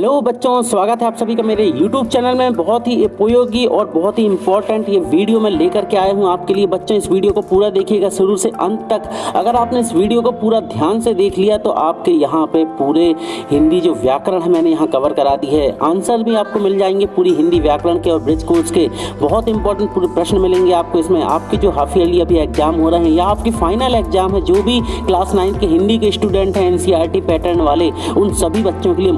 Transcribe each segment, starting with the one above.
Hello बच्चों, स्वागत है आप सभी का मेरे YouTube चैनल में। बहुत ही उपयोगी और बहुत ही इम्पोर्टेंट ये वीडियो मैं लेकर के आया हूँ आपके लिए। बच्चों, इस वीडियो को पूरा देखिएगा शुरू से अंत तक। अगर आपने इस वीडियो को पूरा ध्यान से देख लिया तो आपके यहाँ पे पूरे हिंदी जो व्याकरण है मैंने यहाँ कवर करा दी है। आंसर भी आपको मिल जाएंगे पूरी हिंदी व्याकरण के और ब्रिज कोर्स के। बहुत इंपॉर्टेंट पूरे प्रश्न मिलेंगे आपको इसमें। आपके जो हाफ ईयरली अभी एग्जाम हो रहे हैं या आपकी फाइनल एग्जाम है, जो भी क्लास 9 के हिंदी के स्टूडेंट हैं NCERT पैटर्न वाले, उन सभी बच्चों के लिए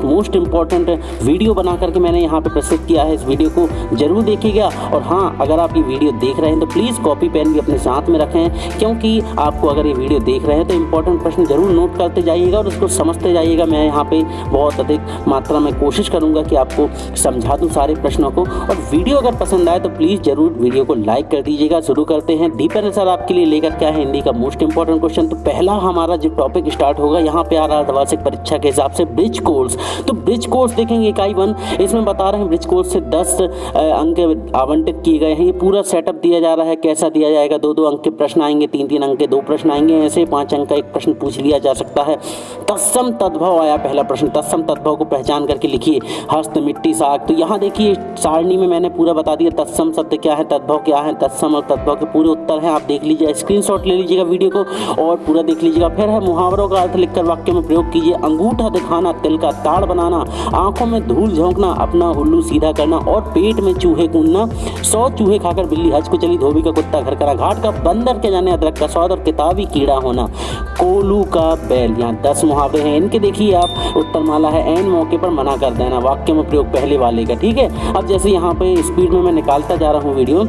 मोस्ट इंपॉर्टेंट वीडियो बना करके मैंने यहाँ पे प्रस्तुत किया है। इस वीडियो को जरूर देखिएगा। और हाँ, अगर आप ये वीडियो देख रहे हैं तो प्लीज़ कॉपी पेन भी अपने साथ में रखें, क्योंकि आपको अगर ये वीडियो देख रहे हैं तो इंपॉर्टेंट प्रश्न जरूर नोट करते जाइएगा और उसको समझते जाइएगा। मैं यहाँ पे बहुत अधिक मात्रा में कोशिश करूँगा कि आपको समझा दूँ सारे प्रश्नों को। और वीडियो अगर पसंद आए तो प्लीज़ जरूर वीडियो को लाइक कर दीजिएगा। शुरू करते हैं। दीपेंद्र सर आपके लिए लेकर क्या है हिंदी का मोस्ट इंपॉर्टेंट क्वेश्चन। तो पहला हमारा जो टॉपिक स्टार्ट होगा यहाँ पे आ रहा है वार्षिक परीक्षा के हिसाब से ब्रिज कोर्स। तो ब्रिज कोर्स देखेंगे इकाई 1, इसमें बता रहे हैं ब्रिज कोर्स से 10 अंक आवंटित किए गए हैं। ये पूरा सेटअप दिया जा रहा है। कैसा दिया जाएगा? 2-2 अंक के प्रश्न आएंगे, 3-3 अंक के 2 प्रश्न आएंगे, ऐसे 5 अंक का एक प्रश्न पूछ लिया जा सकता है। तत्सम तद्भव आया पहला प्रश्न। तत्सम तद्भव को पहचान करके लिखिए। हस्त, मिट्टी, साग। तो यहाँ देखिए सारणी में मैंने पूरा बता दिया तत्सम शब्द क्या है, तद्भव क्या है। तत्सम और तद्भव के पूरे उत्तर हैं, आप देख लीजिए। स्क्रीनशॉट ले लीजिएगा वीडियो को और पूरा देख लीजिएगा। फिर है मुहावरों का अर्थ लिखकर वाक्य में प्रयोग कीजिए। अंगूठा दिखाना, तिल का ताड़ बनाना, आंखों में धूल झोंकना, अपना उल्लू सीधा करना और पेट में चूहे कूदना। 100 चूहे खाकर बिल्ली हज को चली, धोबी का कुत्ता घर करा, घाट का बंदर के जाने अदरक का स्वाद और किताबी कीड़ा होना, कोलू का बैल। यहाँ 10 मुहावरे हैं, इनके देखिए आप। उत्तरमाला है ऐन मौके पर मना कर देना, वाक्य में प्रयोग पहले वाले का। ठीक है, अब जैसे यहाँ पे स्पीड में मैं निकालता जा रहा हूँ वीडियो।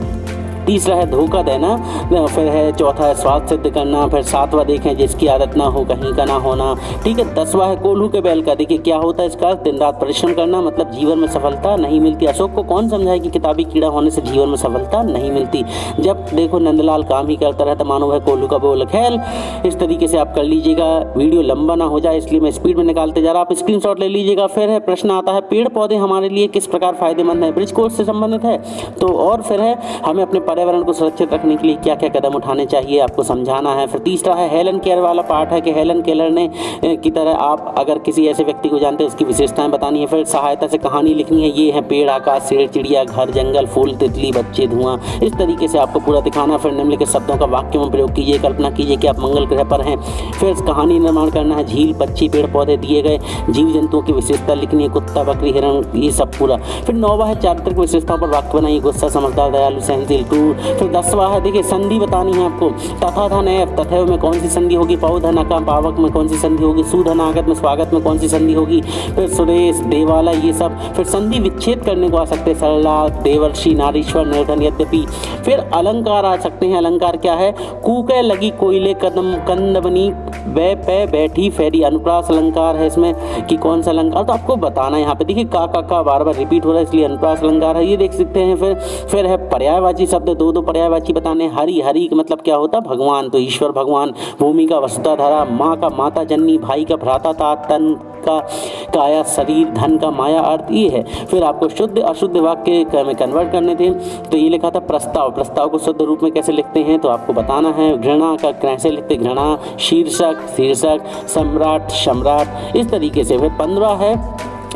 तीसरा है धोखा देना, फिर है चौथा है स्वाद सिद्ध करना, फिर 7वां देखें जिसकी आदत ना हो कहीं का ना होना। ठीक है, 10वां है कोल्हू के बैल का। देखिए क्या होता है इसका? दिन रात परिश्रम करना, मतलब जीवन में सफलता नहीं मिलती। अशोक को कौन समझाए कि किताबी कीड़ा होने से जीवन में सफलता नहीं मिलती। जब देखो नंदलाल काम ही करता रहता, मानो है कोल्हू का बोल। खैर, इस तरीके से आप कर लीजिएगा, वीडियो लंबा ना हो जाए इसलिए मैं स्पीड में निकालते जा रहा। आप स्क्रीनशॉट ले लीजिएगा। फिर है प्रश्न आता है पेड़ पौधे हमारे लिए किस प्रकार फायदेमंद है, ब्रिज कोर्स से संबंधित है। तो और फिर है हमें अपने पर्यावरण को सुरक्षित रखने के लिए क्या क्या कदम उठाने चाहिए, आपको समझाना है। फिर तीसरा है हेलन केलर वाला पार्ट है कि हेलन केलर ने की तरह आप अगर किसी ऐसे व्यक्ति को जानते हैं उसकी विशेषताएं बतानी है। फिर सहायता से कहानी लिखनी है। ये है पेड़, आकाश, शेर, चिड़िया, घर, जंगल, फूल, तितली, बच्चे, धुआं। इस तरीके से आपको पूरा दिखाना। फिर निम्नलिखित शब्दों का वाक्य में प्रयोग कीजिए। कल्पना कीजिए कि आप मंगल ग्रह पर हैं। फिर कहानी निर्माण करना है। झील, पक्षी, पेड़ पौधे दिए गए, जीव जंतुओं की विशेषता लिखनी है, कुत्ता, बकरी, हिरण, ये सब पूरा। फिर 9वां है चारित्रिक विशेषताओं पर वाक्य बनाइए। गुस्सा, समझदार, दयालु, सहनशील, क्रूर। फिर 10वां है देखिए संधि बतानी है आपको। तथा धन है, तथैव में कौन सी संधि होगी, पौ धन अका पावक में कौन सी संधि होगी, सुधन आगत में स्वागत में कौन सी संधि होगी। फिर सुरेश, देवाला, ये सब। फिर संधि विच्छेद करने को आ सकते हैं। सरला, देवर्षि, नारीश्वर, निर्धन, यद्यपि। फिर अलंकार आ सकते हैं। अलंकार क्या है? कूके लगी कोयले, कदम, कंद बनी, बै पे बैठी फेरी। अनुप्रास अलंकार है इसमें कि कौन सा अलंकार, तो आपको बताना है यहाँ पे। देखिए का बार बार रिपीट हो रहा है इसलिए अनुप्रास अलंकार है, ये देख सकते हैं। फिर है पर्यायवाची शब्द, 2-2 पर्यायवाची बताने। हरि, हरि मतलब क्या होता है? भगवान, तो ईश्वर भगवान। भूमि का वसुधाधारा, माँ का माता जननी, भाई का भ्राता ता, तन का काया शरीर, धन का माया, अर्थ ये है। फिर आपको शुद्ध अशुद्ध वाक्य में कन्वर्ट करने थे। तो ये लिखा था प्रस्ताव। प्रस्ताव को शुद्ध रूप में कैसे लिखते हैं तो आपको बताना है। घृणा का कैसे लिखते, घृणा। शीर्षक, शीर्षक। सम्राट, सम्राट, इस तरीके से। फिर 15 है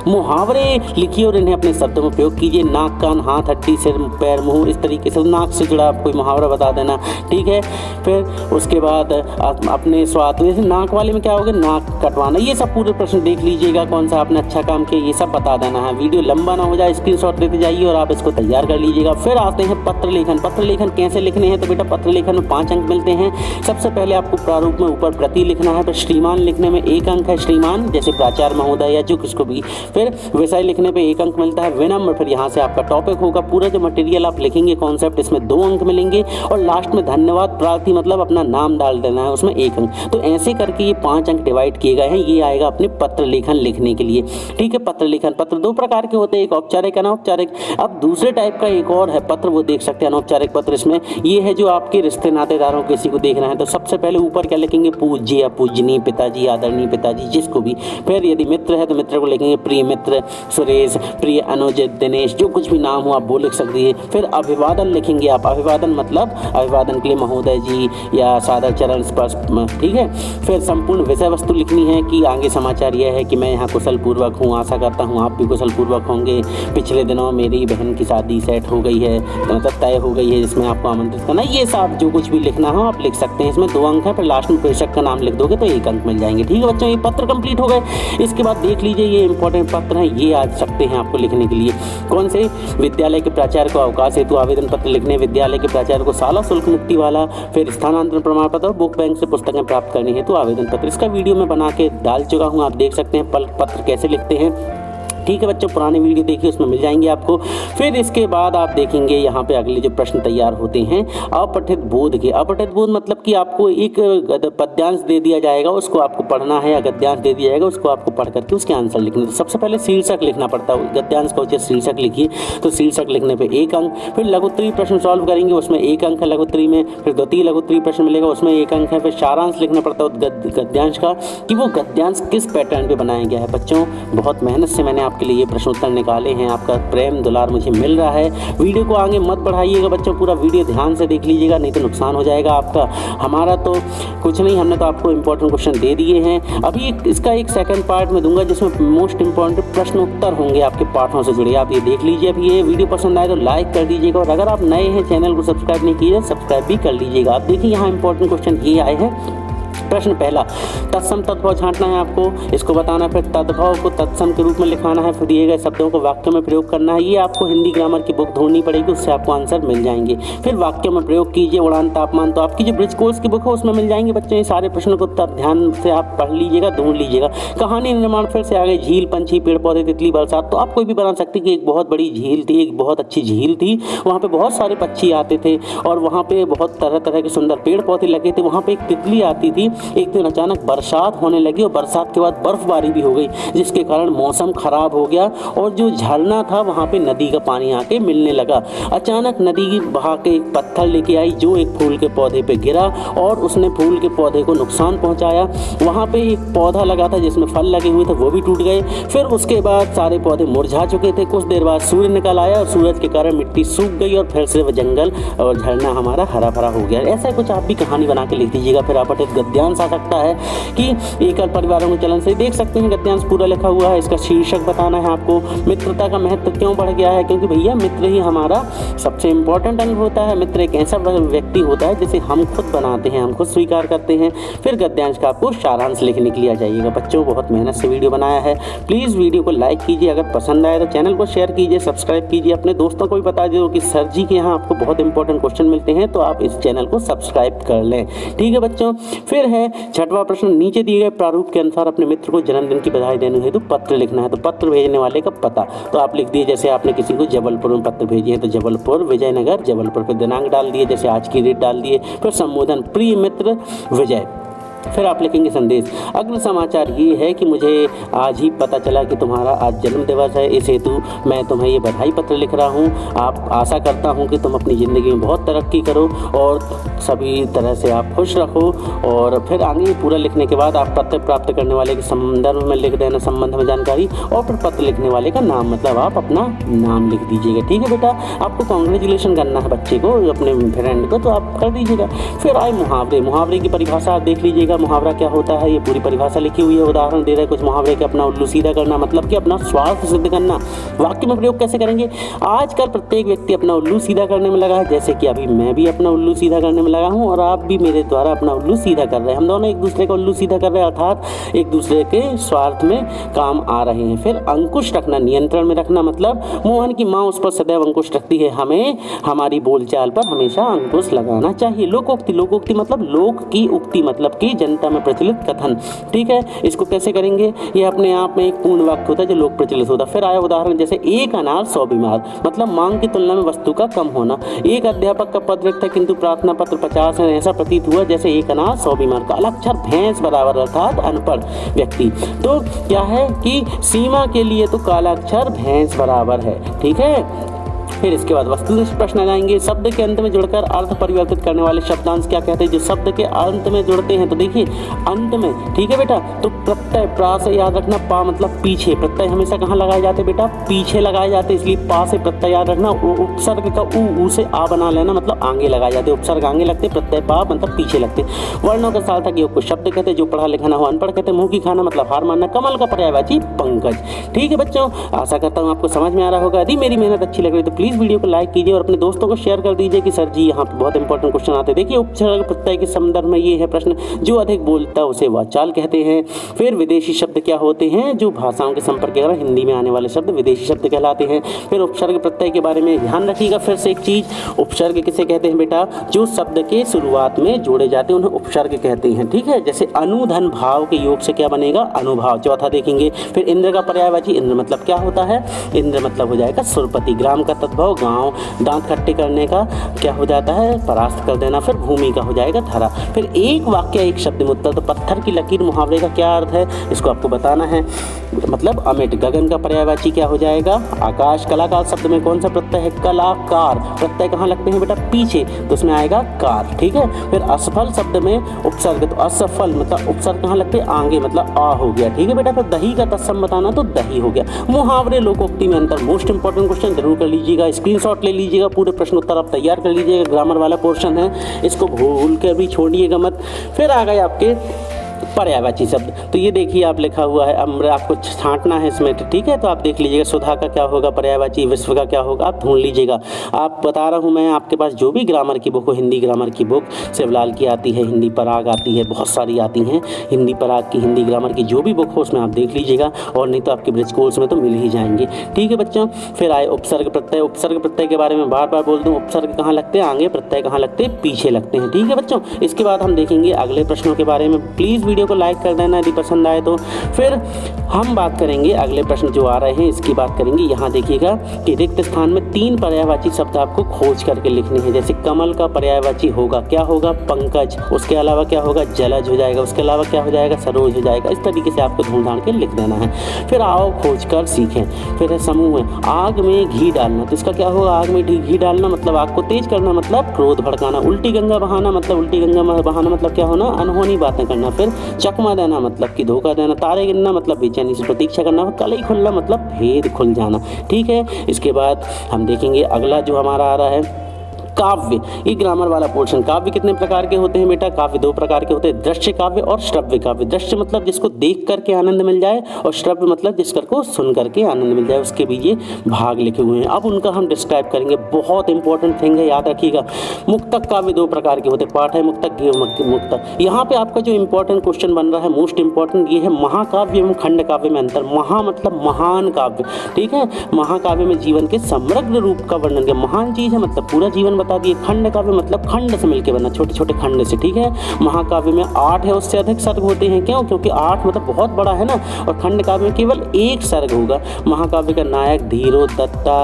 मुहावरे लिखिए और इन्हें अपने शब्दों में प्रयोग कीजिए। नाक, कान, हाथ, हड्डी, सिर, पैर, मुंह, इस तरीके से नाक से जुड़ा कोई मुहावरा बता देना। ठीक है, फिर उसके बाद अपने स्वाद, जैसे नाक वाले में क्या होगा, नाक कटवाना। ये सब पूरे प्रश्न देख लीजिएगा, कौन सा आपने अच्छा काम किया ये सब बता देना है। वीडियो लंबा ना हो जाए, स्क्रीनशॉट लेते जाइए और आप इसको तैयार कर लीजिएगा। फिर आते हैं पत्र लेखन। पत्र लेखन कैसे लिखने हैं तो बेटा पत्र लेखन में 5 अंक मिलते हैं। सबसे पहले आपको प्रारूप में ऊपर प्रति लिखना है। फिर श्रीमान लिखने में 1 अंक है। श्रीमान जैसे प्राचार्य महोदय या जो किसको भी। फिर विषय लिखने पे 1 अंक मिलता है। विनम्र, फिर यहाँ से आपका टॉपिक होगा। पूरा जो मटेरियल आप लिखेंगे कॉन्सेप्ट, इसमें 2 अंक मिलेंगे। और लास्ट में धन्यवाद प्रार्थी मतलब अपना नाम डाल देना है, उसमें 1 अंक। तो ऐसे करके ये 5 अंक डिवाइड किए गए हैं। ये आएगा अपने पत्र लेखन लिखने के लिए। ठीक है, पत्र लेखन। पत्र 2 प्रकार के होते हैं, एक औपचारिक, अनौपचारिक। अब दूसरे टाइप का एक और है पत्र, वो देख सकते हैं अनौपचारिक पत्र। इसमें ये है जो आपके रिश्ते नातेदारों किसी को देख रहे हैं तो सबसे पहले ऊपर क्या लिखेंगे, पूज्य या पूजनीय, पिताजी, आदरणीय पिताजी, जिसको भी। फिर यदि मित्र है तो मित्र को लिखेंगे प्रिय मित्र सुरेश, प्रिय अनुज, दिनेश, जो कुछ भी नाम हो आप वो लिख सकती है। फिर अभिवादन लिखेंगे आप। अभिवादन मतलब अभिवादन के लिए महोदय जी या सादर चरण स्पर्श, ठीक है। फिर संपूर्ण विषय वस्तु लिखनी है कि आगे समाचार यह है कि मैं यहाँ कुशल पूर्वक हूँ, आशा करता हूँ आप भी कुशल पूर्वक होंगे। पिछले दिनों मेरी बहन की शादी सेट हो गई है, मतलब तय हो गई है, जिसमें आपको आमंत्रित करना है। ये सब जो कुछ भी लिखना हो आप लिख सकते हैं। इसमें 2 अंक है, फिर लास्ट में प्रेषक का नाम लिख दोगे तो 1 अंक मिल जाएंगे। ठीक है बच्चों, ये पत्र कंप्लीट हो गए। इसके बाद देख लीजिए ये इंपॉर्टेंट पत्र हैं, ये आ सकते हैं आपको लिखने के लिए। कौन से? विद्यालय के प्राचार्य को अवकाश हेतु आवेदन पत्र लिखने, विद्यालय के प्राचार्य को शाला शुल्क मुक्ति वाला, फिर स्थानांतरण प्रमाण पत्र और बुक बैंक से पुस्तकें प्राप्त करनी है तो आवेदन पत्र। इसका वीडियो मैं बना के डाल चुका हूँ, आप देख सकते हैं पत्र कैसे लिखते हैं। ठीक है बच्चों, पुराने वीडियो देखिए, उसमें मिल जाएंगे आपको। फिर इसके बाद आप देखेंगे यहाँ पे अगले जो प्रश्न तैयार होते हैं अपठित बोध के। अपठित बोध मतलब कि आपको एक पद्यांश दे दिया जाएगा, उसको आपको पढ़ना है, या गद्यांश दे दिया जाएगा उसको आपको पढ़ करके उसके आंसर लिखने। तो सबसे पहले शीर्षक लिखना पड़ता है, गद्यांश का उचित शीर्षक लिखिए, तो शीर्षक लिखने पर 1 अंक। फिर लघुत्तरी प्रश्न सॉल्व करेंगे, उसमें 1 अंक है लघुत्तरी में। फिर द्वितीय लघुत्तरी प्रश्न मिलेगा, उसमें 1 अंक है। फिर सारांश लिखना पड़ता है गद्यांश का कि वो गद्यांश किस पैटर्न पे बनाया गया है। बच्चों बहुत मेहनत से मैंने आपके लिए ये प्रश्न उत्तर निकाले हैं, आपका प्रेम दुलार मुझे मिल रहा है। वीडियो को आगे मत बढ़ाइएगा बच्चों, पूरा वीडियो ध्यान से देख लीजिएगा, नहीं तो नुकसान हो जाएगा आपका। हमारा तो कुछ नहीं, हमने तो आपको इंपॉर्टेंट क्वेश्चन दे दिए हैं। अभी इसका एक सेकंड पार्ट में दूंगा जिसमें मोस्ट इंपॉर्टेंट प्रश्न उत्तर होंगे आपके पाठों से जुड़े, आप ये देख लीजिए। अभी ये वीडियो पसंद आए तो लाइक कर दीजिएगा, और अगर आप नए हैं चैनल को सब्सक्राइब नहीं किए सब्सक्राइब भी कर लीजिएगा। आप देखिए यहाँ इंपॉर्टेंट क्वेश्चन ये आए हैं। प्रश्न पहला, तत्सम तद्भव छांटना है आपको, इसको बताना है। फिर तद्भव को तत्सम के रूप में लिखाना है, फिर दिए गए शब्दों को वाक्य में प्रयोग करना है। ये आपको हिंदी ग्रामर की बुक ढूंढनी पड़ेगी, उससे आपको आंसर मिल जाएंगे। फिर वाक्यों में प्रयोग कीजिए। उड़ान तापमान तो आपकी जो ब्रिज कोर्स की बुक है उसमें मिल जाएंगे बच्चों। ये सारे प्रश्नों को ध्यान से आप पढ़ लीजिएगा, ढूंढ लीजिएगा। कहानी निर्माण फिर से आ गए, झील, पंछी, पेड़ पौधे, तितली, बरसात। तो आप कोई भी बना सकते कि एक बहुत बड़ी झील थी, एक बहुत अच्छी झील थी, वहाँ पे बहुत सारे पक्षी आते थे और वहाँ पे बहुत तरह तरह के सुंदर पेड़ पौधे लगे थे। वहाँ पे एक तितली आती थी। एक दिन अचानक बरसात होने लगी और बरसात के बाद बर्फबारी भी हो गई, जिसके कारण मौसम खराब हो गया और जो झरना था वहाँ पे नदी का पानी आके मिलने लगा। अचानक नदी बहा के एक पत्थर लेके आई जो एक फूल के पौधे पे गिरा और उसने फूल के पौधे को नुकसान पहुँचाया। वहाँ पे एक पौधा लगा था जिसमें फल लगे हुए थे, वो भी टूट गए। फिर उसके बाद सारे पौधे मुरझा चुके थे। कुछ देर बाद सूर्य निकल आया और सूरज के कारण मिट्टी सूख गई और फिर से जंगल और झरना हमारा हरा भरा हो गया। ऐसा कुछ आप भी कहानी बना के लिख दीजिएगा। फिर अपठित गद्यांश आ सकता है कि एकल परिवारों के चलन से, देख सकते हैं गद्यांश पूरा लिखा हुआ है। इसका शीर्षक बताना है आपको। मित्रता का महत्व क्यों बढ़ गया है? क्योंकि भैया मित्र ही हमारा सबसे इंपॉर्टेंट अंग होता है। मित्र एक ऐसा व्यक्ति होता है जिसे हम खुद बनाते हैं, हम खुद स्वीकार करते हैं। फिर गद्यांश का आपको सारांश लिखने के लिए आ जाइएगा। बच्चों बहुत मेहनत से वीडियो बनाया है, प्लीज़ वीडियो को लाइक कीजिए, अगर पसंद आए तो चैनल को शेयर कीजिए, सब्सक्राइब कीजिए, अपने दोस्तों को भी बता दीजिए कि सर जी के यहाँ आपको बहुत इंपॉर्टेंट क्वेश्चन मिलते हैं, तो आप इस चैनल को सब्सक्राइब कर लें। ठीक है बच्चों, फिर है 6वां प्रश्न, नीचे दिए गए प्रारूप के अनुसार अपने मित्र को जन्मदिन की बधाई देने हेतु पत्र लिखना है। तो पत्र भेजने वाले का पता तो आप लिख दिए, जैसे आपने किसी को जबलपुर में पत्र भेजे हैं तो जबलपुर, विजयनगर, जबलपुर। फिर दिनांक डाल दिए, जैसे आज की डेट डाल दिए। फिर संबोधन, प्रिय मित्र विजय। फिर आप लिखेंगे संदेश। अगला समाचार ये है कि मुझे आज ही पता चला कि तुम्हारा आज जन्म दिवस है, इस हेतु मैं तुम्हें ये बधाई पत्र लिख रहा हूँ। आप आशा करता हूँ कि तुम अपनी ज़िंदगी में बहुत तरक्की करो और सभी तरह से आप खुश रखो। और फिर आगे पूरा लिखने के बाद आप पत्र प्राप्त करने वाले के संदर्भ में लिख देना, संबंध में जानकारी, और फिर पत्र लिखने वाले का नाम, मतलब आप अपना नाम लिख दीजिएगा। ठीक है बेटा, आपको कॉन्ग्रेचुलेशन करना है बच्चे को, अपने फ्रेंड को, तो आप कर दीजिएगा। फिर आए मुहावरे। मुहावरे की परिभाषा आप देख लीजिएगा, मुहावरा क्या होता है, ये पूरी परिभाषा लिखी हुई है। उदाहरण दे रहे हैं कुछ मुहावरे के, अपना उल्लू सीधा करना मतलब कि अपना स्वार्थ सिद्ध करना। वाक्य में प्रयोग कैसे करेंगे? आजकल प्रत्येक व्यक्ति अपना उल्लू सीधा करने में लगा है, जैसे कि अभी मैं भी अपना उल्लू सीधा करने में लगा हूँ और आप भी मेरे द्वारा अपना उल्लू सीधा कर रहे हैं। हम दोनों एक दूसरे का उल्लू सीधा कर रहे हैं, अर्थात एक दूसरे के स्वार्थ में काम आ रहे हैं। फिर अंकुश रखना, नियंत्रण में रखना मतलब मोहन की माँ उस पर सदैव अंकुश रखती है, हमें हमारी बोलचाल पर हमेशा अंकुश लगाना चाहिए। लोकोक्ति, लोकोक्ति मतलब लोक की उक्ति, मतलब कि जनता में प्रचलित कथन। ठीक है, इसको कैसे करेंगे? ये अपने आप में एक पूर्ण वाक्य होता है जो लोक प्रचलित होता है। फिर आया उदाहरण, जैसे एक अनार 100 बीमार, मतलब मांग की तुलना में वस्तु का कम होना। एक अध्यापक का पद रिक्त है किंतु प्रार्थना पत्र 50 है, ऐसा प्रतीत हुआ जैसे एक अनार 100 बीमार। का अक्षर भैंस बराबर, अर्थात अनपढ़ व्यक्ति। तो क्या है कि सीमा के लिए तो काला अक्षर भैंस बराबर है। ठीक है, फिर इसके बाद वस्तुनिष्ठ प्रश्न आ जाएंगे। शब्द के अंत में जुड़कर अर्थ परिवर्तित करने वाले शब्दांश क्या कहते हैं? जो शब्द के अंत में जुड़ते हैं, तो देखिए अंत में, ठीक है बेटा, तो प्रत्यय, प्रा से याद रखना, पा मतलब पीछे, प्रत्यय हमेशा कहाँ लगाए जाते बेटा? पीछे लगाए जाते, इसलिए पा से प्रत्यय याद रखना। उपसर्ग का ऊ से आ बना लेना, मतलब आगे लगाए जाते, उपसर्ग आगे लगते, प्रत्यय पा मतलब पीछे लगते। वर्णों का सार्थक योग को शब्द कहते हैं, जो पढ़ा लिखा ना हो अनपढ़ कहते हैं। मुंह की खाना मतलब हार मानना। कमल का पर्यायवाची पंकज। ठीक है बच्चों, आशा करता हूँ आपको समझ में आ रहा होगा। यदि मेरी मेहनत अच्छी लग रही तो प्लीज वीडियो को लाइक कीजिए और अपने दोस्तों को शेयर कर दीजिए कि सर जी यहाँ पे बहुत इंपॉर्टेंट क्वेश्चन आते हैं। देखिए उपसर्ग प्रत्यय के संदर्भ में ये है प्रश्न, जो अधिक बोलता है उसे वाचाल कहते हैं। फिर विदेशी शब्द क्या होते हैं? जो भाषाओं के संपर्क के कारण हिंदी में आने वाले शब्द विदेशी शब्द कहलाते हैं। फिर उपसर्ग प्रत्यय के बारे में ध्यान रखिएगा। फिर से एक चीज, उपसर्ग किसे कहते हैं बेटा? जो शब्द के शुरुआत में जोड़े जाते हैं उन्हें उपसर्ग कहते हैं। ठीक है, जैसे अनुधन भाव के योग से क्या बनेगा? अनुभाव। चौथा देखेंगे। फिर इंद्र का पर्यायवाची, इंद्र मतलब क्या होता है? इंद्र मतलब हो जाएगा सुरपति। ग्राम का तद्भव गांव, दांत खट्टे करने का क्या हो जाता है? परास्त कर देना। फिर भूमि का हो जाएगा धरा। फिर एक वाक्य एक शब्द में उत्तर, तो पत्थर की लकीर मुहावरे का क्या अर्थ है इसको आपको बताना है, मतलब अमिट। गगन का पर्यायवाची क्या हो जाएगा? आकाश। कलाकार शब्द में कौन सा प्रत्यय है? कलाकार। प्रत्यय कहाँ लगते हैं बेटा? पीछे, तो उसमें आएगा कार। ठीक है। फिर असफल शब्द में उपसर्ग, तो असफल मतलब उपसर्ग कहाँ लगते हैं? आगे, मतलब आ हो गया। ठीक है बेटा। फिर दही का तत्सम बताना, तो दही हो गया। मुहावरे लोकोक्ति में अंतर, मोस्ट इंपॉर्टेंट क्वेश्चन जरूर कर लीजिएगा, स्क्रीनशॉट ले लीजिएगा, पूरे प्रश्न उत्तर आप तैयार कर लीजिएगा। ग्रामर वाला पोर्शन है, इसको भूल कर भी छोड़िएगा मत। फिर आ गए आपके पर्यायवाची शब्द, तो ये देखिए आप लिखा हुआ है, अब आपको छांटना है इसमें। ठीक है, तो आप देख लीजिएगा। सुधा का क्या होगा पर्यायवाची? विश्व का क्या होगा? आप ढूंढ लीजिएगा। आप बता रहा हूँ मैं, आपके पास जो भी ग्रामर की बुक हो, हिंदी ग्रामर की बुक शिवलाल की आती है, हिंदी पराग आती है, बहुत सारी आती हैं हिंदी पराग की, हिंदी ग्रामर की जो भी बुक हो उसमें आप देख लीजिएगा, और नहीं तो आपके ब्रिज कोर्स में तो मिल ही जाएंगे। ठीक है बच्चों। फिर आए उपसर्ग प्रत्यय। उपसर्ग प्रत्यय के बारे में बार बार बोल दूँ, उपसर्ग कहाँ लगते हैं? आगे। प्रत्यय कहाँ लगते हैं? पीछे लगते हैं। ठीक है बच्चों। इसके बाद हम देखेंगे अगले प्रश्नों के बारे में। प्लीज़ वीडियो को लाइक कर देना यदि पसंद आए तो। फिर हम बात करेंगे अगले प्रश्न जो आ रहे हैं, इसकी बात करेंगे। यहाँ देखिएगा कि रिक्त स्थान में 3 पर्यायवाची शब्द आपको खोज करके लिखने हैं। जैसे कमल का पर्यायवाची होगा, क्या होगा? पंकज। उसके अलावा क्या होगा? जलज हो जाएगा। उसके अलावा क्या हो जाएगा? सरोज हो जाएगा। इस तरीके से आपको ढूंढ ढांड के लिख देना है। फिर आओ खोज कर सीखें। फिर है समूह है, आग में घी डालना, तो इसका क्या होगा? आग में घी डालना मतलब आग को तेज करना, मतलब क्रोध भड़काना। उल्टी गंगा बहाना, मतलब उल्टी गंगा बहाना मतलब क्या होना? अनहोनी बातें करना। फिर चकमा देना मतलब कि धोखा देना। तारे गिनना मतलब बेचैनी से प्रतीक्षा करना। कलई खुलना मतलब भेद खुल जाना। ठीक है। इसके बाद हम देखेंगे अगला जो हमारा आ रहा है काव्य, ये ग्रामर वाला पोर्शन। काव्य कितने प्रकार के होते हैं बेटा? काव्य 2 प्रकार के होते हैं, दृश्य काव्य और श्रव्य काव्य। दृश्य मतलब जिसको देख करके आनंद मिल जाए, और श्रव्य मतलब जिसको सुन करके आनंद मिल जाए। उसके भी ये भाग लिखे हुए हैं, अब उनका हम डिस्क्राइब करेंगे। बहुत इंपॉर्टेंट थिंग है, याद रखिएगा। मुक्तक काव्य 2 प्रकार के होते हैं, पाठय मुक्तक, गीव मुक्तक। यहाँ पे आपका जो इंपॉर्टेंट क्वेश्चन बन रहा है, मोस्ट इंपॉर्टेंट, ये है महाकाव्य एवं खंड काव्य में अंतर। महा मतलब महान काव्य। ठीक है। महाकाव्य में जीवन के समग्र रूप का वर्णन किया, महान चीज है मतलब पूरा जीवन बता दिए। खंड काव्य मतलब खंड से मिलकर बना, छोटे छोटे खंड से। ठीक है। महाकाव्य में 8 है, उससे अधिक सर्ग होते हैं। क्यों? क्योंकि 8 मतलब बहुत बड़ा है ना, और खंड काव्य में केवल 1 सर्ग होगा। महाकाव्य का नायक धीरो दत्ता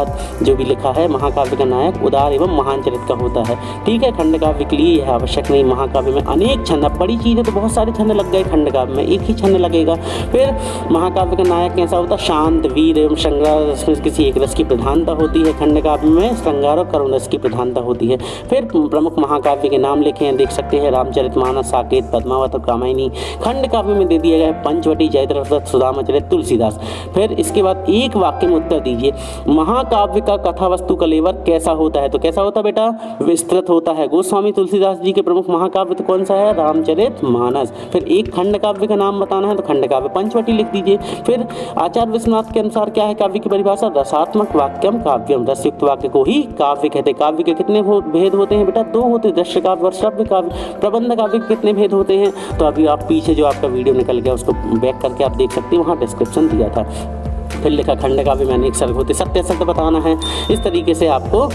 जो भी लिखा है, महाकाव्य का नायक उदार एवं महान चरित्र का होता है। ठीक है। खंड काव्य के लिए यह आवश्यक नहीं। महाकाव्य में अनेक छंद, बड़ी चीज है तो बहुत सारे छंद लग गए, खंड काव्य में एक ही छंद लगेगा। फिर महाकाव्य का नायक कैसा होता है? शांत, वीर एवं श्रृंगार रस में किसी एक रस की प्रधानता होती है। खंड काव्य में श्रृंगार और करुण रस की प्रधानता होती है। फिर प्रमुख महाकाव्य के नाम लिखे हैं, देख सकते हैं, रामचरितमानस, साकेत, पद्मावत और कामायनी। खंड काव्य में दे दिया गया है पंचवटी, जयद्रथ, सुदामाचरित, तुलसीदास। फिर इसके बाद एक वाक्य में उत्तर दीजिए, महाकाव्य का कथा वस्तु कलेवर कैसा होता है? तो कैसा होता है बेटा? विस्तृत होता है। गोस्वामी तुलसीदास जी के प्रमुख महाकाव्य तो कौन सा है? रामचरितमानस। फिर एक खंड काव्य का नाम बताना है, तो खंड काव्य पंचवटी लिख दीजिए। फिर आचार्य विश्वनाथ के अनुसार क्या है काव्य की परिभाषा? रसात्मक वाक्यम काव्यम। रसयुक्त वाक्य को ही काव्य कहते हैं। काव्य के कितने भेद होते हैं बेटा? 2 होते हैं, दृश्य काव्य और श्रव्य काव्य। प्रबंध काव्य के कितने भेद होते हैं? तो अभी आप पीछे जो आपका वीडियो निकल गया उसको बैक करके आप देख सकते हैं, वहाँ डिस्क्रिप्शन दिया था। फिर लिखा खंड काव्य में अनेक सर्ग होते, सत्य सत्य बताना है। इस तरीके से आपको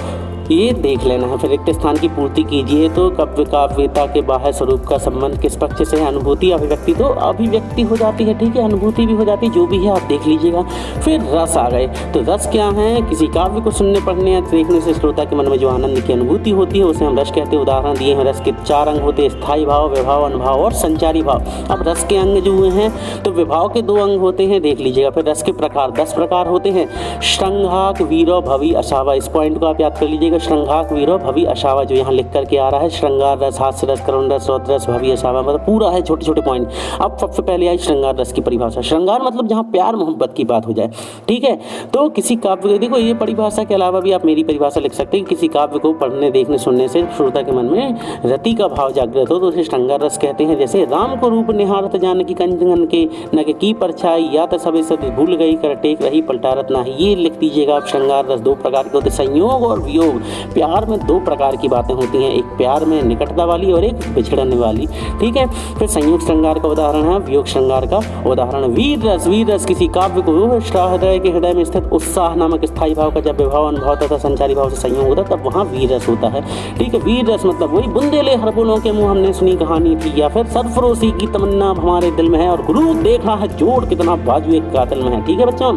ये देख लेना है। फिर रिक्त स्थान की पूर्ति कीजिए। तो काव्य काव्यता के बाह्य स्वरूप का संबंध किस पक्ष से है? अनुभूति अभिव्यक्ति। तो अभिव्यक्ति हो जाती है, ठीक है, अनुभूति भी हो जाती है, जो भी है आप देख लीजिएगा। फिर रस आ गए। तो रस क्या है? किसी काव्य को सुनने पढ़ने या देखने से श्रोता के मन में जो आनंद की अनुभूति होती है उसे हम रस कहते हैं। उदाहरण दिए हैं। रस के 4 अंग होते हैं, स्थायी भाव, विभाव, अनुभाव और संचारी भाव। अब रस के अंग जो हुए हैं तो विभाव के 2 अंग होते हैं, देख लीजिएगा। फिर रस के प्रकार 10 प्रकार होते हैं। श्रृंगाक, वीरो, भवि, अशावा। इस पॉइंट को आप याद कर लीजिएगा। श्रृंगाक, वीरो, भवि, अशावा जो यहाँ लिख करके आ रहा है। श्रृंगार रस, हास्य रस, करुण रस, रौद्र रस, भवि, अशावा, मतलब पूरा है, छोटे छोटे पॉइंट। अब सबसे पहले आई श्रृंगार रस की परिभाषा। श्रृंगार मतलब जहाँ प्यार मोहब्बत की बात हो जाए, ठीक है। तो किसी काव्य, देखो ये परिभाषा के अलावा भी आप मेरी परिभाषा लिख सकते हैं। किसी काव्य को पढ़ने देखने सुनने से श्रोता के मन में रति का भाव जागृत हो तो उसे श्रृंगार रस कहते हैं। जैसे राम को रूप निहारत जानकी कंचन के नग की परछाई, या तो सबे सब भूल गई कर टेक रही पलटारत नाही। ये लिख दीजिएगा आप। श्रृंगार रस 2 प्रकार के होते हैं, संयोग और वियोग। प्यार में 2 प्रकार की बातें होती हैं, एक प्यार में निकटता वाली और एक बिछड़ने वाली, ठीक है। फिर संयोग श्रृंगार का उदाहरण है, वियोग श्रृंगार का उदाहरण वीर रस। वीर रस किसी काव्य को हृदय के हृदय में स्थित उत्साह नामक स्थायी भाव का जब विभाव, अनुभव तथा संचारी भाव से संयोग होता है तब वहाँ वीर रस होता है, ठीक है। वीर रस मतलब वही बुंदेले हरबुलों के मुंह हमने सुनी कहानी थी, या फिर सरफरोशी की तमन्ना हमारे दिल में है, और गुरु देखा है जोड़ कितना बाजू एक कातिल में है, ठीक है बच्चों,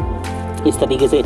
इस तरीके से।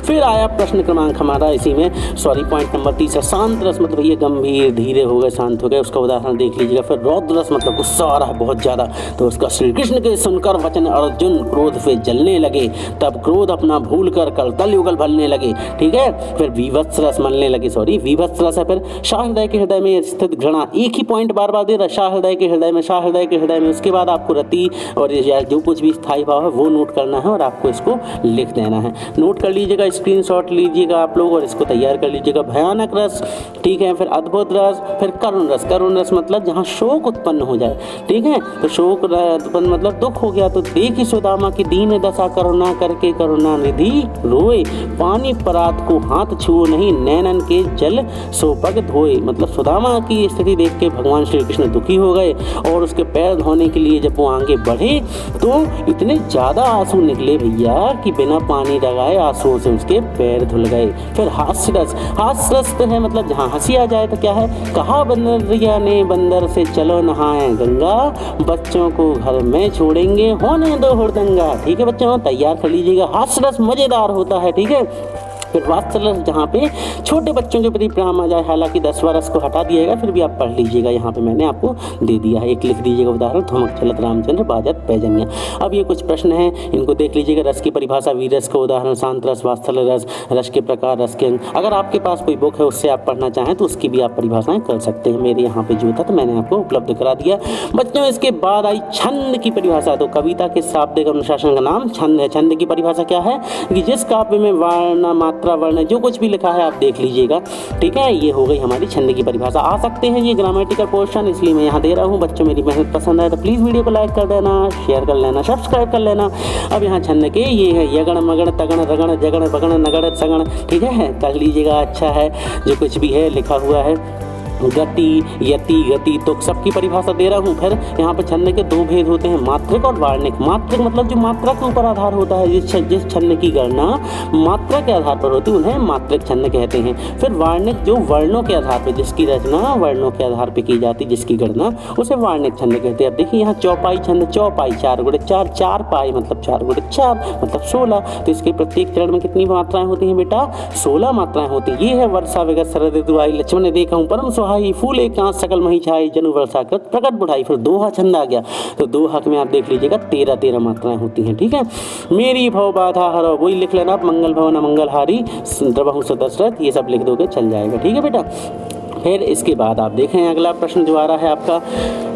फिर आया प्रश्न क्रमांक हमारा इसी में, पॉइंट नंबर 30 है। शांत रस मतलब ये गंभीर, धीरे हो गए, शांत हो गए, उसका उदाहरण देख लीजिएगा। फिर रौद्र रस मतलब गुस्सा आ रहा है बहुत ज़्यादा, तो उसका श्री कृष्ण के सुनकर वचन अर्जुन क्रोध से जलने लगे, तब क्रोध अपना भूल कर कलतल युगल भरने लगे, ठीक है। फिर विभत्स रस मलने लगे, विभत्स रस है। फिर शाहृदय के हृदय में स्थित घृणा, एक ही पॉइंट बार बार दे रहा, शाहृदय के हृदय में, शाहृदय के हृदय में। उसके बाद आपको रति और जो कुछ भी स्थायी भाव है वो नोट करना है और आपको इसको लिख देना है। नोट कर लीजिएगा, स्क्रीनशॉट लीजिएगा आप लोग और इसको तैयार कर लीजिएगा। भयानक रस, ठीक है। फिर अद्भुत रस। फिर करुण रस। करुण रस मतलब जहाँ शोक उत्पन्न हो जाए, ठीक है। तो शोक उत्पन्न मतलब दुख हो गया, तो देखी सुदामा की दीन दशा, करुणा करके करुणा निधि रोए, पानी परात को हाथ छुओ नहीं, नैनन के जल सो पग धोए। मतलब सुदामा की स्थिति देख के भगवान श्री कृष्ण दुखी हो गए और उसके पैर धोने के लिए जब वो आगे बढ़े तो इतने ज़्यादा आंसू निकले भैया कि बिना पानी लगाए आंसुओं से उसके पैर धुल गए। फिर हास्य रस। हास्य रस तो है मतलब जहाँ हंसी आ जाए, तो क्या है, कहा बंदरिया ने बंदर से चलो नहाए गंगा, बच्चों को घर में छोड़ेंगे होने दो हुड़दंगा, ठीक है बच्चों, तैयार कर लीजिएगा। हास्य रस मजेदार होता है, ठीक है। फिर वात्सल्य रस जहाँ पे छोटे बच्चों के प्रति प्रेम आ जाए, हालांकि 10वां रस को हटा दिया गया, फिर भी आप पढ़ लीजिएगा, यहाँ पे मैंने आपको दे दिया है। एक लिख दीजिएगा उदाहरण, धमक चलत रामचंद्र बाजत पैजनिया। अब ये कुछ प्रश्न हैं, इनको देख लीजिएगा। रस की परिभाषा, वीर रस का उदाहरण, शांत रस, वात्सल्य रस, रस के प्रकार, रस के अंग। अगर आपके पास कोई बुक है उससे आप पढ़ना चाहें तो उसकी भी आप परिभाषाएं कर सकते हैं। मेरे यहाँ पे जो था तो मैंने आपको उपलब्ध करा दिया बच्चों। इसके बाद आई छंद की परिभाषा। तो कविता के शाब्दिक अनुशासन का नाम छंद है। छंद की परिभाषा क्या है कि जिस काव्य में वर्ण, मात्रा, वर्ण जो कुछ भी लिखा है आप देख लीजिएगा, ठीक है। ये हो गई हमारी छंद की परिभाषा। आ सकते हैं ये ग्रामेटिकल पोर्शन, इसलिए मैं यहाँ दे रहा हूँ। बच्चों मेरी मेहनत पसंद आए तो प्लीज़ वीडियो को लाइक कर देना, शेयर कर लेना, सब्सक्राइब कर लेना। अब यहाँ छंद के ये है यगण, मगण, तगण, रगण, जगण, बगण, नगण, सगण, ठीक है, कर लीजिएगा। अच्छा है, जो कुछ भी है लिखा हुआ है। गति, यति, गति, तो सबकी परिभाषा दे रहा हूँ। फिर यहाँ पर छंद के 2 भेद होते हैं, मात्रिक और वार्णिक। मात्रिक मतलब जो मात्रा के ऊपर आधार होता है, जिस छंद की गणना मात्रा के आधार पर होती है उन्हें मात्रिक छंद कहते हैं। फिर वार्णिक जो वर्णों के आधार पर, जिसकी रचना वर्णों के आधार पर की जाती, जिसकी गणना उसे वार्णिक छंद कहते हैं। अब देखिए यहाँ चौपाई छंद, चौपाई 4 गुणे 4, 4 पाई मतलब 4 गुणे 4 मतलब 16। तो इसके प्रत्येक चरण में कितनी मात्राएं होती हैं बेटा? 16 मात्राएं होती हैं। ये है वर्षा विगत शरद ऋतु आई, लक्ष्मण ने देखा हूँ परम सुहाई, फूल एक आंच सकल मही छाई, जनु वर्षा कृत प्रकट बुढ़ाई। फिर दोहा छंद आ गया। तो दोहा में आप देख लीजिएगा 13 मात्राएं होती हैं, ठीक है। मेरी भव बाधा हरो, वही लिख लेना आप, मंगल भवन मंगलहारी, द्रवहु दशरथ, ये सब लिख दोगे चल जाएगा, ठीक है बेटा। फिर इसके बाद आप देखें अगला प्रश्न जो आ रहा है आपका,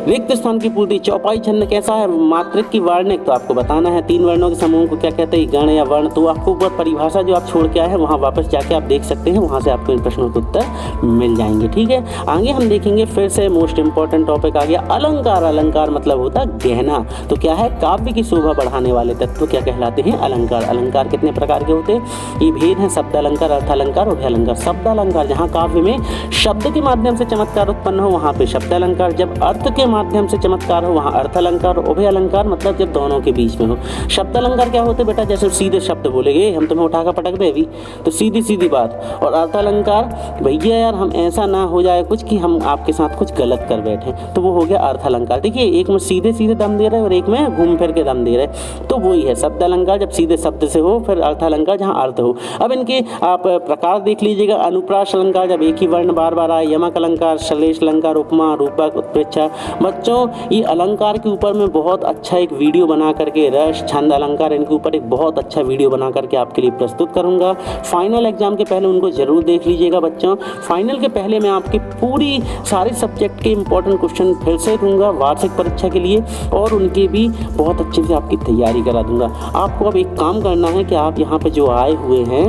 रिक्त स्थान की पूर्ति। चौपाई छंद कैसा है? मात्रिक की वार्णिक, तो आपको बताना है। 3 वर्णों के समूह को क्या कहते हैं? गण या वर्ण। तो आपको ऊपर परिभाषा जो आप छोड़ के आए हैं वहाँ वापस जाके आप देख सकते हैं, वहाँ से आपको इन प्रश्नों के उत्तर मिल जाएंगे, ठीक है। आगे हम देखेंगे फिर से मोस्ट इंपॉर्टेंट टॉपिक आ गया अलंकार। अलंकार मतलब होता है गहना। तो क्या है? काव्य की शोभा बढ़ाने वाले तत्व क्या कहलाते हैं? अलंकार। अलंकार कितने प्रकार के होते हैं? ये भेद है, शब्द अलंकार, अर्थ अलंकार और अलंकार। शब्द अलंकार जहाँ काव्य में शब्द के माध्यम से चमत्कार उत्पन्न हो वहाँ पे शब्द अलंकार, जब अर्थ के माध्यम से चमत्कार हो वहाँ अर्थ अलंकार, उभय अलंकार मतलब जब दोनों के बीच में हो। शब्द अलंकार क्या होते बेटा, जैसे सीधे शब्द बोलेगे, हम तुम्हें उठा कर पटक दे अभी तो सीधी सीधी बात। और अर्थ अलंकार भैया यार हम ऐसा ना हो जाए कुछ कि हम आपके साथ कुछ गलत कर बैठे, तो वो हो गया अर्थ अलंकार। देखिए एक में सीधे सीधे दम दे रहे हैं और एक में घूम फिर के दम दे रहे, तो वही है शब्द अलंकार जब सीधे शब्द से हो, फिर अर्थ अलंकार जहाँ अर्थ हो। अब इनके आप प्रकार देख लीजिएगा। अनुप्रास अलंकार जब एक ही वर्ण बार बार आए, यमक अलंकार, श्लेष अलंकार, उपमा, रूपक, उत्प्रेक्षा। बच्चों ये अलंकार के ऊपर में बहुत अच्छा एक वीडियो बना करके, रस छंद अलंकार इनके ऊपर एक बहुत अच्छा वीडियो बना करके आपके लिए प्रस्तुत करूंगा। फाइनल एग्जाम के पहले उनको जरूर देख लीजिएगा बच्चों। फाइनल के पहले मैं आपकी पूरी सारे सब्जेक्ट के इंपॉर्टेंट क्वेश्चन फिर से दूंगा वार्षिक परीक्षा के लिए, और उनकी भी बहुत अच्छे से आपकी तैयारी करा दूंगा। आपको अब एक काम करना है कि आप यहाँ पे जो आए हुए हैं,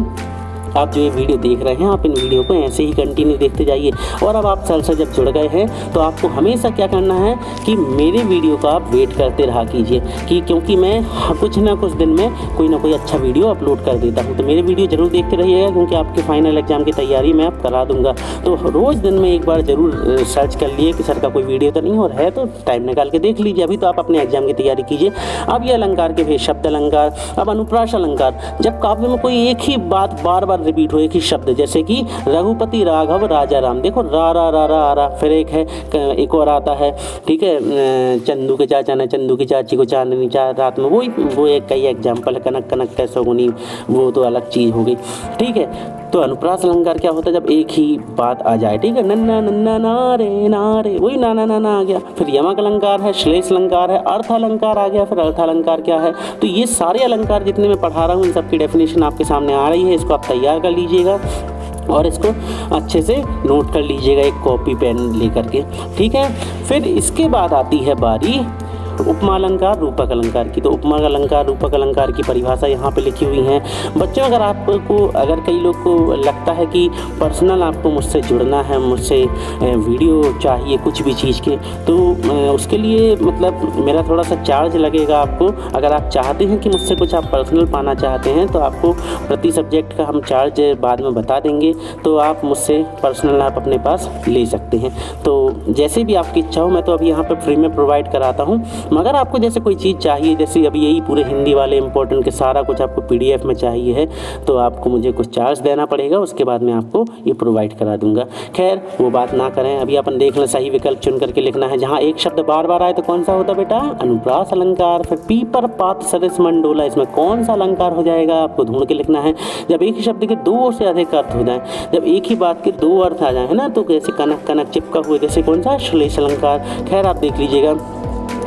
आप जो ये वीडियो देख रहे हैं, आप इन वीडियो को ऐसे ही कंटिन्यू देखते जाइए। और अब आप सर से जब जुड़ गए हैं तो आपको हमेशा क्या करना है कि मेरे वीडियो का आप वेट करते रहा कीजिए, कि क्योंकि मैं कुछ ना कुछ दिन में कोई ना कोई अच्छा वीडियो अपलोड कर देता हूँ। तो मेरे वीडियो जरूर देखते रहिएगा, क्योंकि आपके फाइनल एग्जाम की तैयारी मैं आप करा दूँगा। तो रोज़ दिन में एक बार जरूर सर्च कर लिए कि सर का कोई वीडियो तो नहीं, और है तो टाइम निकाल के देख लीजिए। अभी तो आप अपने एग्जाम की तैयारी कीजिए। अब ये अलंकार के भेद शब्द अलंकार। अब अनुप्रास अलंकार, जब काव्य में कोई एक ही बात बार बार रिपीट हो, एक ही शब्द, जैसे कि रघुपति राघव राजा राम, देखो रा रा रा रा रा, फिर एक और आता है, ठीक है, चंदू के चाचा ने चंदू की चाची को चांदनी रात में, वो एक कई एग्जाम्पल है। कनक कनक कैसोगुनी, वो तो अलग चीज़ हो गई, ठीक है। तो अनुप्रास अलंकार क्या होता है, जब एक ही बात आ जाए, ठीक है, नन्ना नन्ना नारे नारे, वही नाना नाना आ गया। फिर यमक अलंकार है, श्लेष अलंकार है, अर्थ अलंकार आ गया। फिर अर्थ अलंकार क्या है, तो ये सारे अलंकार जितने मैं पढ़ा रहा हूँ इन सबकी डेफिनेशन आपके सामने आ रही है। इसको आप तैयार कर लीजिएगा और इसको अच्छे से नोट कर लीजिएगा एक कॉपी पेन लेकर के, ठीक है। फिर इसके बाद आती है बारी उपमा अलंकार, रूपक अलंकार की। तो उपमा अलंकार, रूपक अलंकार की परिभाषा यहाँ पे लिखी हुई है बच्चों। अगर कई लोग को लगता है कि पर्सनल आपको मुझसे जुड़ना है, मुझसे वीडियो चाहिए कुछ भी चीज़ के, तो उसके लिए मतलब मेरा थोड़ा सा चार्ज लगेगा आपको। अगर आप चाहते हैं कि मुझसे कुछ आप पर्सनल पाना चाहते हैं तो आपको प्रति सब्जेक्ट का हम चार्ज बाद में बता देंगे, तो आप मुझसे पर्सनल आप अपने पास ले सकते हैं। तो जैसे भी आपकी इच्छा हो, मैं तो अभी यहाँ पर फ्री में प्रोवाइड कराता हूँ। मगर आपको जैसे कोई चीज़ चाहिए, जैसे अभी यही पूरे हिंदी वाले इंपॉर्टेंट के सारा कुछ आपको PDF में चाहिए है, तो आपको मुझे कुछ चार्ज देना पड़ेगा, उसके बाद मैं आपको ये प्रोवाइड करा दूंगा। खैर वो बात ना करें, अभी अपन देख लें, सही विकल्प चुन करके लिखना है। जहाँ एक शब्द बार बार आए तो कौन सा होता बेटा, अनुप्रास अलंकार। फिर पीपर पात सरिस मंडोला, इसमें कौन सा अलंकार हो जाएगा, आपको ढूंढ के लिखना है। जब एक ही शब्द के दो से अधिक अर्थ हो जाए, जब एक ही बात के दो अर्थ आ जाए, है ना, तो जैसे कनक कनक चिपका हुए, जैसे कौन सा, श्लेष अलंकार। खैर आप देख लीजिएगा।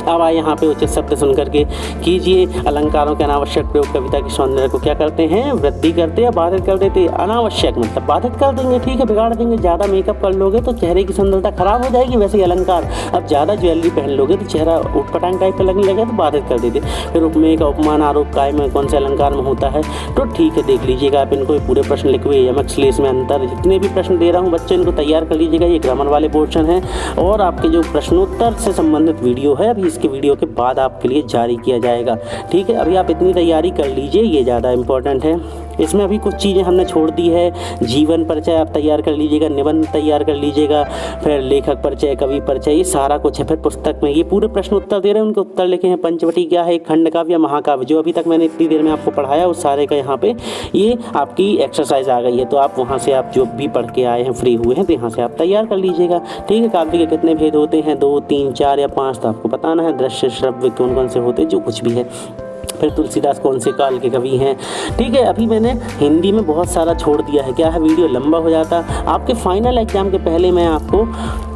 अब आए यहाँ पे उचित शब्द सुन करके कीजिए। अलंकारों के अनावश्यक प्रयोग कविता के सौंदर्य को क्या करते हैं, वृद्धि करते या बाधित कर देते। अनावश्यक मतलब बाधित कर देंगे, ठीक है, बिगाड़ देंगे। ज़्यादा मेकअप कर लोगे तो चेहरे की सुंदरता खराब हो जाएगी। वैसे ही अलंकार, अब ज़्यादा ज्वेलरी पहन लोगे तो चेहरा उटपटांग टाइप का लगने लगेगा, तो बाधित कर देते। फिर उपमेय का उपमान आरोप काय में कौन से अलंकार में होता है, तो ठीक है देख लीजिएगा आप इनको, पूरे प्रश्न लिखे हुए। यमक श्लेष में अंतर, जितने भी प्रश्न दे रहा हूँ बच्चे इनको तैयार कर लीजिएगा। ये ग्रामर वाले पोर्शन है और आपके जो प्रश्नोत्तर से संबंधित वीडियो है, अभी इसके वीडियो के बाद आपके लिए जारी किया जाएगा, ठीक है। अभी आप इतनी तैयारी कर लीजिए, ये ज़्यादा इम्पोर्टेंट है। इसमें अभी कुछ चीज़ें हमने छोड़ दी है। जीवन परिचय आप तैयार कर लीजिएगा, निबंध तैयार कर लीजिएगा, फिर लेखक परिचय, कवि परिचय, ये सारा कुछ है। फिर पुस्तक में ये पूरे प्रश्न उत्तर दे रहे हैं, उनके उत्तर लिखे हैं। पंचवटी क्या है, खंड काव्य या महाकाव्य, जो अभी तक मैंने इतनी देर में आपको पढ़ाया उस सारे का यहाँ पे ये आपकी एक्सरसाइज आ गई है। तो आप वहाँ से आप जो भी पढ़ के आए हैं, फ्री हुए हैं, तो यहाँ से आप तैयार कर लीजिएगा, ठीक है। काव्य के कितने भेद होते हैं, 2, 3, 4 या 5, तो आपको बताना है। दृश्य श्रव्य कौन कौन से होते हैं, जो कुछ भी है। फिर तुलसीदास कौन से काल के कवि हैं, ठीक है। अभी मैंने हिंदी में बहुत सारा छोड़ दिया है, क्या है, वीडियो लंबा हो जाता। आपके फाइनल एग्जाम के पहले मैं आपको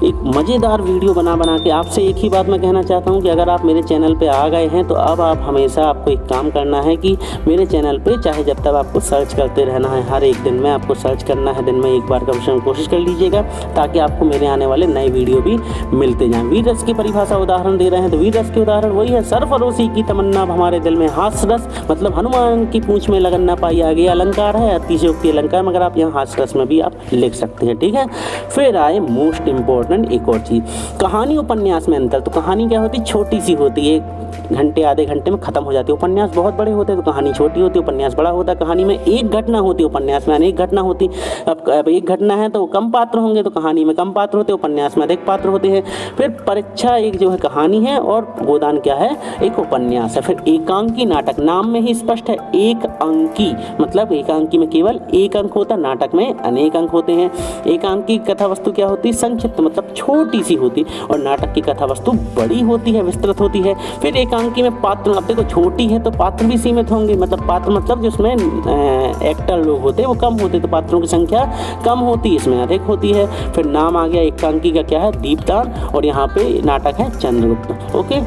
एक मज़ेदार वीडियो बना के आपसे एक ही बात मैं कहना चाहता हूं कि अगर आप मेरे चैनल पे आ गए हैं तो अब आप हमेशा आपको एक काम करना है कि मेरे चैनल पे चाहे जब तक आपको सर्च करते रहना है, हर एक दिन में आपको सर्च करना है, दिन में एक बार कम से कम कोशिश कर लीजिएगा, ताकि आपको मेरे आने वाले नए वीडियो भी मिलते जाएँ। वीर रस की परिभाषा उदाहरण दे रहे हैं, तो वीर रस के उदाहरण वही है, सरफरोशी की तमन्ना हमारे दिल में हास्य रस मतलब हनुमान की पूंछ में लगन ना पाई, आगे अलंकार है, अतिशयोक्ति अलंकार, मगर आप यहाँ हास्य रस में भी आप लिख सकते हैं। ठीक है, फिर आए मोस्ट इम्पोर्टेंट एक और चीज़, कहानी उपन्यास में अंतर। तो कहानी क्या होती है, छोटी सी होती है, घंटे आधे घंटे में खत्म हो जाती है। उपन्यास बहुत बड़े होते हैं तो कहानी छोटी होती है, उपन्यास बड़ा होता है। कहानी में एक घटना होती है, उपन्यास में अनेक घटना होती। अब एक घटना है तो कम पात्र होंगे, तो कहानी में कम पात्र होते हैं, उपन्यास में अधिक पात्र होते हैं। फिर परीक्षा एक जो है कहानी है और गोदान क्या है, एक उपन्यास है। फिर एकांकी नाटक, नाम में ही स्पष्ट है एक अंकी, मतलब एकांकी में केवल एक अंक होता है, नाटक में अनेक अंक होते हैं। एकांकी कथा वस्तु क्या होती है, संक्षिप्त मतलब छोटी सी होती, और नाटक की कथा वस्तु बड़ी होती है, विस्तृत होती है। फिर एकांकी में पात्र, अब देखो छोटी है तो पात्र भी सीमित होंगे, मतलब पात्र मतलब जिसमें एक्टर लोग होते हैं वो कम होते, तो पात्रों की संख्या कम होती, इसमें अधिक होती है। फिर नाम आ गया एकांकी का क्या है, दीपदान, और यहाँ पे नाटक है चंद्रगुप्त। ओके,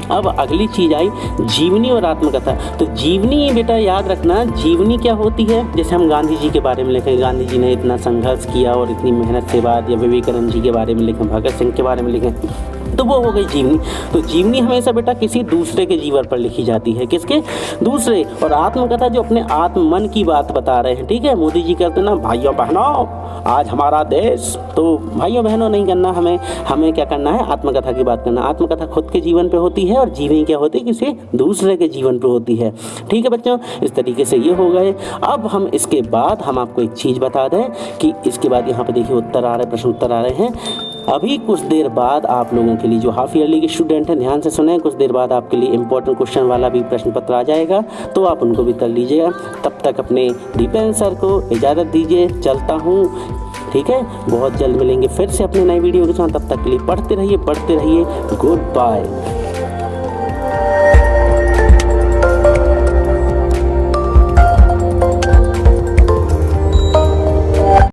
अब अगली चीज़ आई जीवनी और आत्मकथा। तो जीवनी बेटा याद रखना, जीवनी क्या होती है, जैसे हम गांधी जी के बारे में लिखें, गांधी जी ने इतना संघर्ष किया और इतनी मेहनत के बाद, या विवेकानंद जी के बारे में लिखें, भगत सिंह के बारे में लिखें, तो वो हो गई जीवनी। तो जीवनी हमेशा बेटा किसी दूसरे के जीवन पर लिखी जाती है, किसके, दूसरे। और आत्मकथा जो अपने आत्म मन की बात बता रहे हैं। ठीक है, मोदी जी कहते हैं ना, भाइयों बहनों आज हमारा देश, तो भाइयों बहनों नहीं करना, हमें क्या करना है, आत्मकथा की बात करना। आत्मकथा खुद के जीवन पे होती है और जीवनी क्या होती है, किसी दूसरे के जीवन पे होती है। ठीक है बच्चों, इस तरीके से ये हो गए। अब हम इसके बाद हम आपको एक चीज़ बता दें कि इसके बाद यहाँ पे देखिए उत्तर आ रहे, प्रश्न उत्तर आ रहे हैं। अभी कुछ देर बाद आप लोगों के लिए, जो हाफ ईयरली के स्टूडेंट हैं ध्यान से सुने, कुछ देर बाद आपके लिए इंपॉर्टेंट क्वेश्चन वाला भी प्रश्न पत्र आ जाएगा, तो आप उनको भी कर लीजिएगा। तब तक अपने दीपेंद्र सर को इजाज़त दीजिए, चलता हूँ। ठीक है, बहुत जल्द मिलेंगे फिर से अपने नए वीडियो के साथ, तब तक के लिए पढ़ते रहिए, बढ़ते रहिए। Good bye.